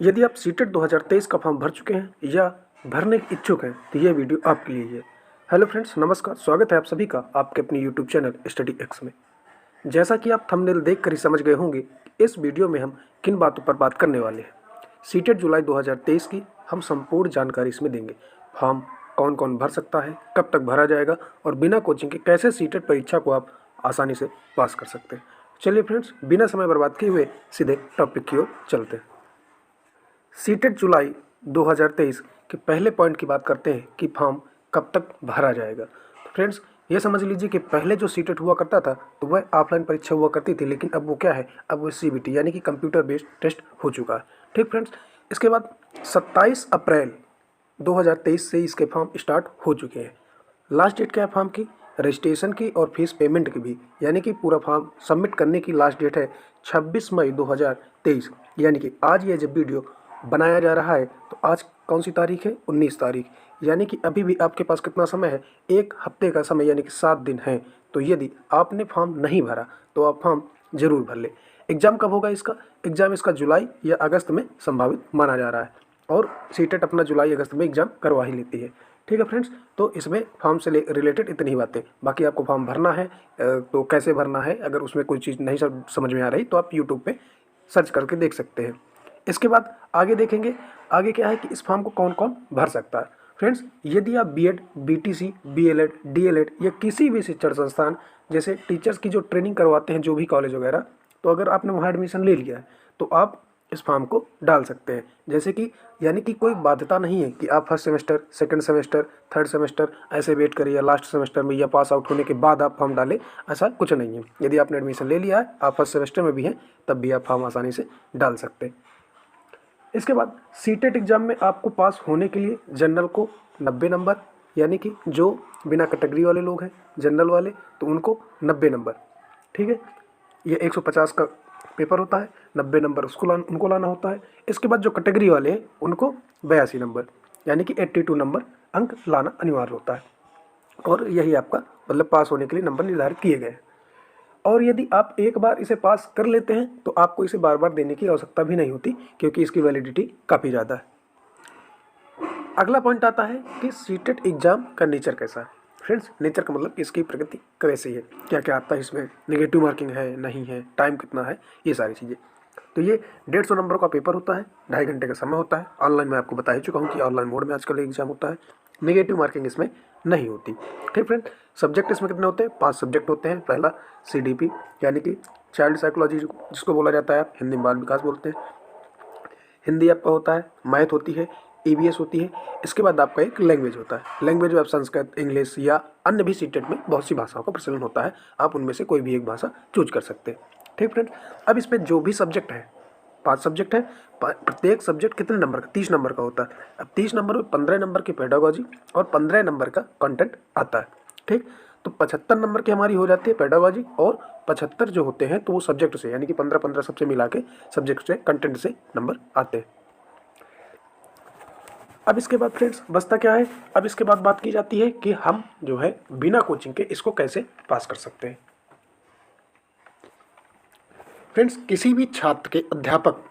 यदि आप सीटेट 2023 का फॉर्म भर चुके हैं या भरने के इच्छुक हैं तो ये वीडियो आपके लिए है। हेलो फ्रेंड्स, नमस्कार। स्वागत है आप सभी का आपके अपने यूट्यूब चैनल स्टडी एक्स में। जैसा कि आप थंबनेल देख कर ही समझ गए होंगे, इस वीडियो में हम किन बातों पर बात करने वाले हैं। सीटेट जुलाई 2023 की हम संपूर्ण जानकारी इसमें देंगे। फॉर्म कौन कौन भर सकता है, कब तक भरा जाएगा और बिना कोचिंग के कैसे सीटेट परीक्षा को आप आसानी से पास कर सकते हैं। चलिए फ्रेंड्स, बिना समय बर्बाद किए हुए सीधे टॉपिक की ओर चलते हैं। सीटेट जुलाई 2023 के पहले पॉइंट की बात करते हैं कि फॉर्म कब तक भरा जाएगा। तो फ्रेंड्स, ये समझ लीजिए कि पहले जो सीटेट हुआ करता था तो वह ऑफलाइन परीक्षा हुआ करती थी, लेकिन अब वो क्या है, अब वो सीबीटी यानी कि कंप्यूटर बेस्ड टेस्ट हो चुका है। ठीक फ्रेंड्स, इसके बाद 27 अप्रैल 2023 से इसके फॉर्म स्टार्ट हो चुके हैं। लास्ट डेट क्या है फॉर्म की, रजिस्ट्रेशन की और फीस पेमेंट की भी, यानी कि पूरा फॉर्म सबमिट करने की लास्ट डेट है 26 मई 2023। यानी कि आज ये जब वीडियो बनाया जा रहा है तो आज कौन सी तारीख है, 19 तारीख। यानी कि अभी भी आपके पास कितना समय है, एक हफ्ते का समय, यानी कि 7 दिन है। तो यदि आपने फॉर्म नहीं भरा तो आप फॉर्म जरूर भर ले। एग्ज़ाम कब होगा इसका, एग्ज़ाम इसका जुलाई या अगस्त में संभावित माना जा रहा है और सीटेट अपना जुलाई अगस्त में एग्ज़ाम करवा ही लेती है। ठीक है फ्रेंड्स, तो इसमें फॉर्म से रिलेटेड इतनी ही बातें। बाकी आपको फॉर्म भरना है तो कैसे भरना है, अगर उसमें कोई चीज़ नहीं समझ में आ रही तो आप यूट्यूब पे सर्च करके देख सकते हैं। इसके बाद आगे देखेंगे, आगे क्या है कि इस फॉर्म को कौन कौन भर सकता है। फ्रेंड्स, यदि आप बीएड, बीटीसी, बीएलएड, डीएलएड या किसी भी शिक्षण संस्थान जैसे टीचर्स की जो ट्रेनिंग करवाते हैं, जो भी कॉलेज वगैरह, तो अगर आपने वहाँ एडमिशन ले लिया है तो आप इस फॉर्म को डाल सकते हैं। जैसे कि यानी कि कोई बाध्यता नहीं है कि आप first semester, second semester, third semester ऐसे वेट करिए या लास्ट सेमेस्टर में या पास आउट होने के बाद आप फॉर्म डालें, ऐसा कुछ नहीं है। यदि आपने एडमिशन ले लिया है, आप फर्स्ट सेमेस्टर में भी हैं, तब भी आप फॉर्म आसानी से डाल सकते हैं। इसके बाद सीटेट एग्ज़ाम में आपको पास होने के लिए जनरल को 90 नंबर, यानी कि जो बिना कैटेगरी वाले लोग हैं जनरल वाले, तो उनको 90 नंबर। ठीक है, ये 150 का पेपर होता है, 90 नंबर उनको लाना होता है। इसके बाद जो कैटेगरी वाले हैं उनको 82 नंबर, यानी कि 82 नंबर अंक लाना अनिवार्य होता है। और यही आपका मतलब पास होने के लिए नंबर निर्धारित किए गए हैं। और यदि आप एक बार इसे पास कर लेते हैं तो आपको इसे बार बार देने की आवश्यकता भी नहीं होती, क्योंकि इसकी वैलिडिटी काफ़ी ज़्यादा है। अगला पॉइंट आता है कि सीटेट एग्जाम का नेचर कैसा है। फ्रेंड्स, नेचर का मतलब इसकी प्रकृति कैसी है, क्या क्या आता है इसमें, नेगेटिव मार्किंग है नहीं है, टाइम कितना है, ये सारी चीज़ें। तो ये 150 नंबर का पेपर होता है, 2.5 घंटे का समय होता है। ऑनलाइन मैं आपको बता ही चुका हूँ कि ऑनलाइन मोड में आजकल एग्जाम होता है। नेगेटिव मार्किंग इसमें नहीं होती। ठीक फ्रेंड, सब्जेक्ट इसमें कितने होते हैं, 5 सब्जेक्ट होते हैं। पहला CDP यानी कि चाइल्ड साइकोलॉजी जिसको बोला जाता है, आप हिंदी में बाल विकास बोलते हैं। हिंदी आपका होता है, मैथ होती है, EVS होती है। इसके बाद आपका एक लैंग्वेज होता है। लैंग्वेज में आप संस्कृत, इंग्लिश या अन्य भी सीटेट में बहुत सी भाषाओं का प्रचलन होता है। आप उनमें से कोई भी एक भाषा चूज कर सकते हैं। ठीक फ्रेंड, अब इसमें जो भी सब्जेक्ट है, 5 सब्जेक्ट है, प्रत्येक सब्जेक्ट कितने नंबर का, 30 नंबर का होता है। अब 30 नंबर में 15 नंबर की पेडागोजी और 15 नंबर का कंटेंट आता है। ठीक, तो 75 नंबर की हमारी हो जाती है पेडागोजी और 75 जो होते हैं तो वो सब्जेक्ट से, यानी कि 15-15 सबसे मिला के सब्जेक्ट से, कंटेंट से नंबर आते हैं। अब इसके बाद फ्रेंड्स बचता क्या है, अब इसके बाद बात की जाती है कि हम जो है बिना कोचिंग के इसको कैसे पास कर सकते हैं। फ्रेंड्स, किसी भी छात्र के अध्यापक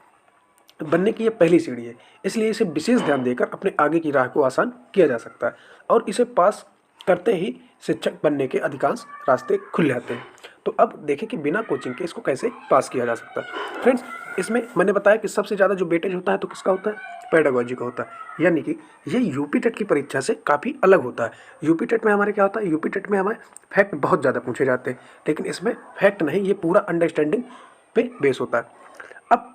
बनने की ये पहली सीढ़ी है, इसलिए इसे विशेष ध्यान देकर अपने आगे की राह को आसान किया जा सकता है और इसे पास करते ही शिक्षक बनने के अधिकांश रास्ते खुल जाते हैं। तो अब देखें कि बिना कोचिंग के इसको कैसे पास किया जा सकता है। फ्रेंड्स, इसमें मैंने बताया कि सबसे ज़्यादा जो वेटेज होता है तो किसका होता है, पेडागोजी का होता है। यानी कि ये यूपी टेट की परीक्षा से काफ़ी अलग होता है। यूपी टेट में हमारे क्या होता है, यूपी टेट में हमारे फैक्ट बहुत ज़्यादा पूछे जाते हैं, लेकिन इसमें फैक्ट नहीं, ये पूरा अंडरस्टैंडिंग पे बेस होता है। अब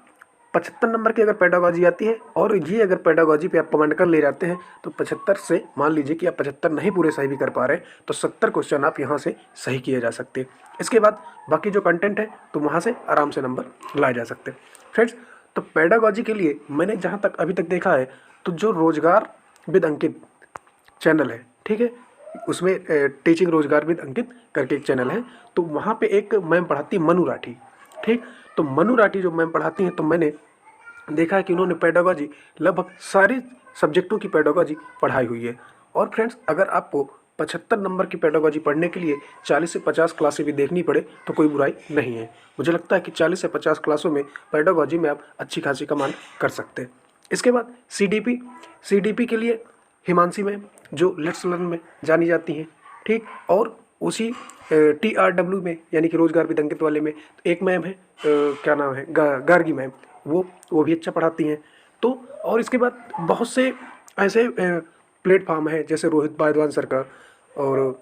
75 नंबर की अगर पेडागोजी आती है और ये अगर पेडागोजी पे आप कमेंट कर ले जाते हैं तो 75 से मान लीजिए कि आप 75 नहीं पूरे सही भी कर पा रहे हैं तो 70 क्वेश्चन आप यहाँ से सही किए जा सकते हैं। इसके बाद बाकी जो कंटेंट है तो वहाँ से आराम से नंबर लाए जा सकते हैं। फ्रेंड्स, तो पेडागोजी के लिए मैंने जहाँ तक अभी तक देखा है तो जो रोजगार विद अंकित चैनल है, ठीक है, उसमें टीचिंग रोजगार विद अंकित करके एक चैनल है, तो वहाँ पे एक मैम पढ़ाती मनु राठी। ठीक, तो मनु राठी जो मैम पढ़ाती हैं तो मैंने देखा है कि उन्होंने पेडागोजी लगभग सारे सब्जेक्टों की पेडागोजी पढ़ाई हुई है। और फ्रेंड्स, अगर आपको 75 नंबर की पेडागोजी पढ़ने के लिए 40 से 50 क्लासें भी देखनी पड़े तो कोई बुराई नहीं है। मुझे लगता है कि 40 से 50 क्लासों में पेडागोजी में आप अच्छी खासी कमाल कर सकते हैं। इसके बाद सीडीपी के लिए हिमांशी मैम जो लेट्स लर्न में जानी जाती हैं, ठीक। और उसी TRW में यानी कि रोजगार विदंकित वाले में तो एक मैम है, क्या नाम है, गार्गी मैम, वो भी अच्छा पढ़ाती हैं। तो और इसके बाद बहुत से ऐसे प्लेटफॉर्म है जैसे रोहित भारद्वाज सर का और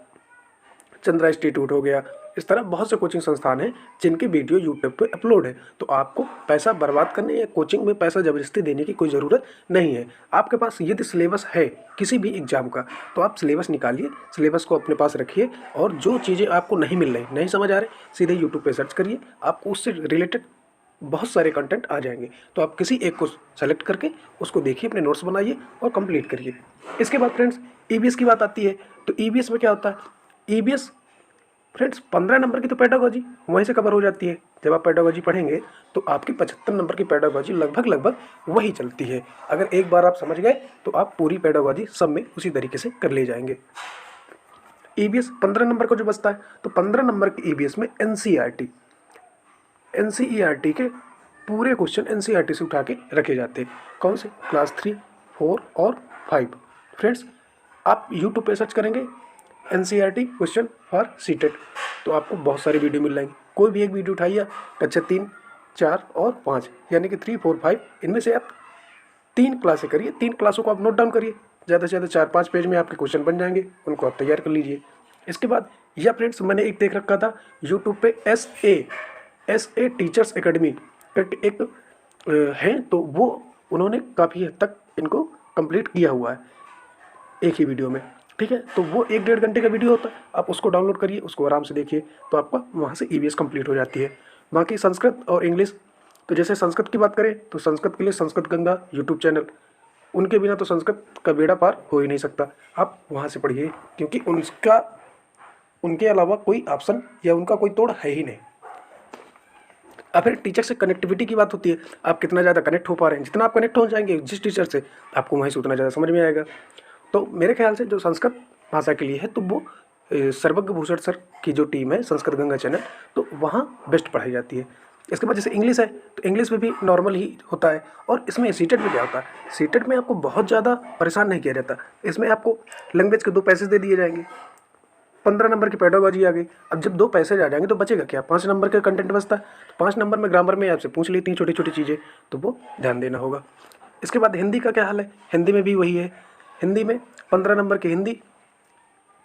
चंद्रा इंस्टीट्यूट हो गया। इस तरह बहुत से कोचिंग संस्थान हैं जिनके वीडियो यूट्यूब पे अपलोड है। तो आपको पैसा बर्बाद करने या कोचिंग में पैसा ज़बरदस्ती देने की कोई ज़रूरत नहीं है। आपके पास यदि सिलेबस है किसी भी एग्ज़ाम का तो आप सिलेबस निकालिए, सिलेबस को अपने पास रखिए और जो चीज़ें आपको नहीं मिल रही, नहीं समझ आ रहे, सीधे यूट्यूब पर सर्च करिए, आपको उससे रिलेटेड बहुत सारे कंटेंट आ जाएंगे। तो आप किसी एक को सेलेक्ट करके उसको देखिए, अपने नोट्स बनाइए और कंप्लीट करिए। इसके बाद फ्रेंड्स ईबीएस की बात आती है। तो ईबीएस में क्या होता है, ईबीएस फ्रेंड्स 15 नंबर की तो पेडागोजी वहीं से कवर हो जाती है। जब आप पेडागोजी पढ़ेंगे तो आपकी 75 नंबर की पेडागोजी लगभग वही चलती है। अगर एक बार आप समझ गए तो आप पूरी पेडागोजी सब में उसी तरीके से कर ले जाएंगे। ईबीएस 15 नंबर का जो बचता है तो 15 नंबर के ईबीएस में एनसीईआरटी के पूरे क्वेश्चन एनसीईआरटी से उठा के रखे जाते हैं। कौन से, क्लास 3, 4 और 5। फ्रेंड्स आप यूट्यूब पे सर्च करेंगे एनसीईआरटी क्वेश्चन फॉर सीटेट तो आपको बहुत सारे वीडियो मिल जाएंगे। कोई भी एक वीडियो उठाइए, कक्षा 3, 4 और 5 यानी कि 3, 4, 5, इनमें से आप 3 क्लासें करिए, 3 क्लासों को आप नोट डाउन करिए। ज़्यादा से ज़्यादा 4-5 पेज में आपके क्वेश्चन बन जाएंगे, उनको आप तैयार कर लीजिए। इसके बाद या फ्रेंड्स मैंने एक देख रखा था यूट्यूब पे एस ए टीचर्स एकेडमी करके एक है, तो वो उन्होंने काफ़ी हद तक इनको कंप्लीट किया हुआ है एक ही वीडियो में, ठीक है। तो वो 1-1.5 घंटे का वीडियो होता है, आप उसको डाउनलोड करिए, उसको आराम से देखिए, तो आपका वहाँ से ईबीएस कंप्लीट हो जाती है। बाकी संस्कृत और इंग्लिश, तो जैसे संस्कृत की बात करें तो संस्कृत के लिए संस्कृत गंगा यूट्यूब चैनल, उनके बिना तो संस्कृत का बेड़ा पार हो ही नहीं सकता। आप वहाँ से पढ़िए क्योंकि उनके अलावा कोई ऑप्शन या उनका कोई तोड़ है ही नहीं। अब फिर टीचर से कनेक्टिविटी की बात होती है, आप कितना ज़्यादा कनेक्ट हो पा रहे हैं। जितना आप कनेक्ट हो जाएंगे जिस टीचर से, आपको वहीं से उतना ज़्यादा समझ में आएगा। तो मेरे ख्याल से जो संस्कृत भाषा के लिए है तो वो सर्वज्ञ भूषण सर की जो टीम है संस्कृत गंगा चैनल, तो वहाँ बेस्ट पढ़ाई जाती है। इसके बाद जैसे इंग्लिश है तो इंग्लिश में भी नॉर्मल ही होता है। और इसमें सीटेट में क्या होता है, सीटेट में आपको बहुत ज़्यादा परेशान नहीं किया जाता। इसमें आपको लैंग्वेज के 2 पैसेज दे दिए जाएंगे, 15 नंबर की पेडागोजी आ गई। अब जब 2 पैसेज आ जाएंगे तो बचेगा क्या, 5 नंबर का कंटेंट बचता है। तो 5 नंबर में ग्रामर में आपसे पूछ लेती हैं छोटी छोटी चीज़ें, तो वो ध्यान देना होगा। इसके बाद हिंदी का क्या हाल है, हिंदी में भी वही है। हिंदी में 15 नंबर की हिंदी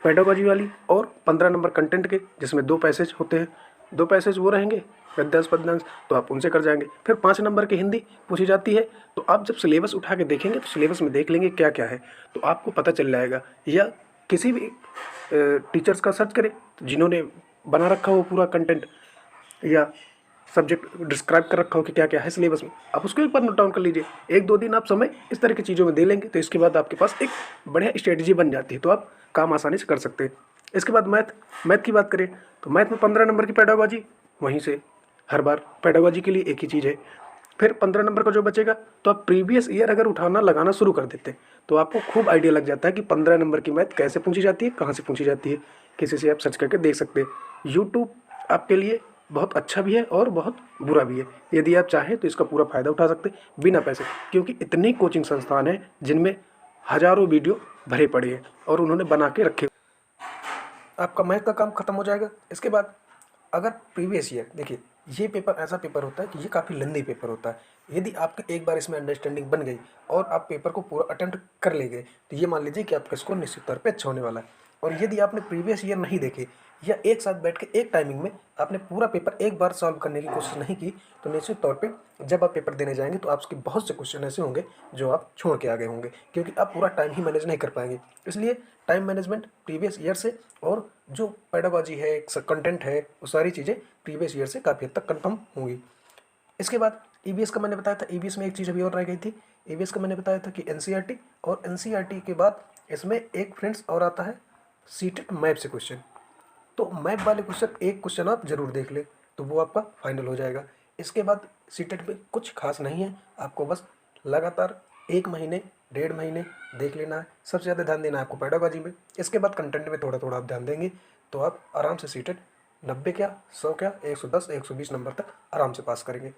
पेडागोजी वाली और 15 नंबर कंटेंट के, जिसमें 2 पैसेज होते हैं। 2 पैसेज वो रहेंगे गद्यांश पद्यांश, तो आप उनसे कर जाएंगे। फिर 5 नंबर की हिंदी पूछी जाती है, तो आप जब सिलेबस उठा के देखेंगे तो सिलेबस में देख लेंगे क्या क्या है, तो आपको पता चल जाएगा। या किसी भी टीचर्स का सर्च करें तो जिन्होंने बना रखा हो पूरा कंटेंट या सब्जेक्ट डिस्क्राइब कर रखा हो कि क्या क्या है सिलेबस में, आप उसको एक बार नोट डाउन कर लीजिए। 1-2 दिन आप समय इस तरह की चीज़ों में दे लेंगे तो इसके बाद आपके पास एक बढ़िया स्ट्रेटजी बन जाती है, तो आप काम आसानी से कर सकते हैं। इसके बाद मैथ की बात करें तो मैथ में 15 नंबर की पेडागोजी, वहीं से हर बार पेडागोजी के लिए एक ही चीज़ है। फिर 15 नंबर का जो बचेगा तो आप प्रीवियस ईयर अगर उठाना लगाना शुरू कर देते तो आपको खूब आइडिया लग जाता है कि 15 नंबर की मैथ कैसे पूछी जाती है, कहाँ से पूछी जाती है। किसी से आप सर्च करके देख सकते हैं। यूट्यूब आपके लिए बहुत अच्छा भी है और बहुत बुरा भी है। यदि आप चाहें तो इसका पूरा फ़ायदा उठा सकते हैं बिना पैसे, क्योंकि इतने कोचिंग संस्थान हैं जिनमें हज़ारों वीडियो भरे पड़े हैं और उन्होंने बना के रखे। आपका मैथ का काम खत्म हो जाएगा। इसके बाद अगर प्रीवियस ईयर, देखिए ये पेपर ऐसा पेपर होता है कि ये काफ़ी लंबी पेपर होता है। यदि आपका एक बार इसमें अंडरस्टैंडिंग बन गई और आप पेपर को पूरा अटेम्प्ट कर ले गए तो ये मान लीजिए कि आपका स्कोर निश्चित तौर पे अच्छा होने वाला है। और यदि आपने प्रीवियस ईयर नहीं देखे या एक साथ बैठ के एक टाइमिंग में आपने पूरा पेपर एक बार सॉल्व करने की कोशिश नहीं की तो निश्चित तौर पे जब आप पेपर देने जाएंगे तो आपके बहुत से क्वेश्चन ऐसे होंगे जो आप छोड़ के आ गए होंगे, क्योंकि आप पूरा टाइम ही मैनेज नहीं कर पाएंगे। इसलिए टाइम मैनेजमेंट प्रीवियस ईयर से, और जो पेडागोजी है, कंटेंट है, वो सारी चीज़ें प्रीवियस ईयर से काफ़ी हद तक कन्फर्म होंगी। इसके बाद ईबीएस का मैंने बताया था, ईबीएस में एक चीज़ अभी और रह गई थी। ईबीएस का मैंने बताया था कि एनसीईआरटी, और एनसीईआरटी के बाद इसमें एक फ्रेंड्स और आता है सीटेट मैप से क्वेश्चन। तो मैप वाले क्वेश्चन एक क्वेश्चन आप जरूर देख ले तो वो आपका फाइनल हो जाएगा। इसके बाद सीटेट में कुछ खास नहीं है, आपको बस लगातार 1 महीने 1.5 महीने देख लेना है। सबसे ज़्यादा ध्यान देना है आपको पेडागोजी में। इसके बाद कंटेंट में थोड़ा थोड़ा आप ध्यान देंगे तो आप आराम से सीटेट 90 क्या 100 क्या 110 120 नंबर तक आराम से पास करेंगे।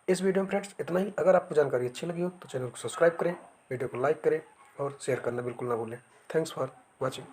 इस वीडियो में फ्रेंड्स इतना ही। अगर आपको जानकारी अच्छी लगी हो तो चैनल को सब्सक्राइब करें, वीडियो को लाइक करें और शेयर करना बिल्कुल ना भूलें। Thanks for watching.